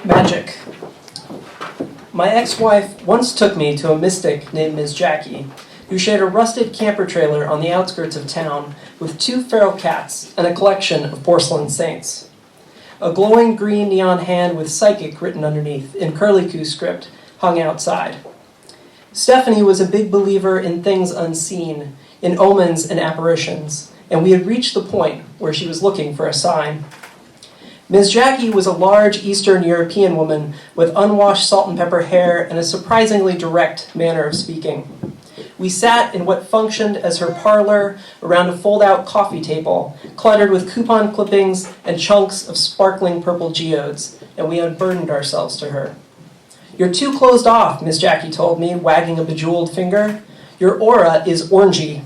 Magic. My ex-wife once took me to a mystic named Ms. Jackie, who shared a rusted camper trailer on the outskirts of town with 2 feral cats and a collection of porcelain saints. A glowing green neon hand with psychic written underneath in curlicue script hung outside. Stephanie was a big believer in things unseen, in omens and apparitions, and we had reached the point where she was looking for a sign. Ms. Jackie was a large Eastern European woman with unwashed salt and pepper hair and a surprisingly direct manner of speaking. We sat in what functioned as her parlor around a fold-out coffee table, cluttered with coupon clippings and chunks of sparkling purple geodes, and we unburdened ourselves to her. "You're too closed off," Ms. Jackie told me, wagging a bejeweled finger. "Your aura is orangey."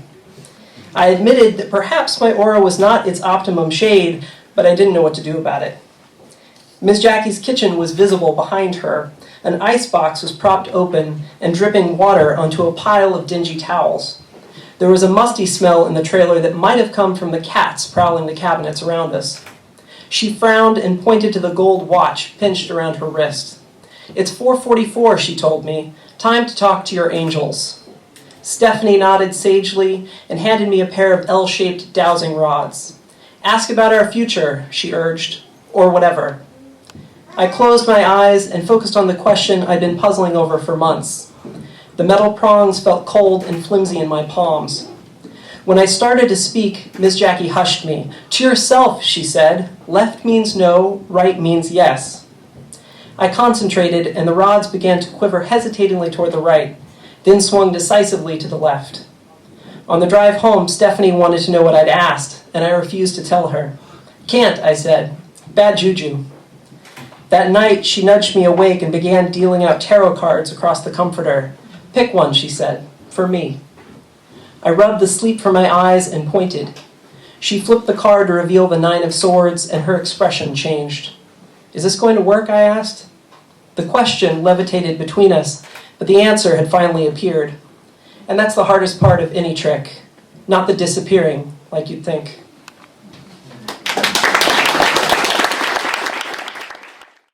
I admitted that perhaps my aura was not its optimum shade, but I didn't know what to do about it. Ms. Jackie's kitchen was visible behind her. An icebox was propped open and dripping water onto a pile of dingy towels. There was a musty smell in the trailer that might have come from the cats prowling the cabinets around us. She frowned and pointed to the gold watch pinched around her wrist. "It's 4:44, she told me. "Time to talk to your angels." Stephanie nodded sagely and handed me a pair of L-shaped dowsing rods. "Ask about our future," she urged, "or whatever." I closed my eyes and focused on the question I'd been puzzling over for months. The metal prongs felt cold and flimsy in my palms. When I started to speak, Ms. Jackie hushed me. "To yourself," she said. "Left means no, right means yes." I concentrated, and the rods began to quiver hesitatingly toward the right, then swung decisively to the left. On the drive home, Stephanie wanted to know what I'd asked, and I refused to tell her. "Can't," I said. "Bad juju." That night, she nudged me awake and began dealing out tarot cards across the comforter. "Pick one," she said, "for me." I rubbed the sleep from my eyes and pointed. She flipped the card to reveal the 9 of Swords, and her expression changed. "Is this going to work?" I asked. The question levitated between us, but the answer had finally appeared. And that's the hardest part of any trick, not the disappearing like you'd think.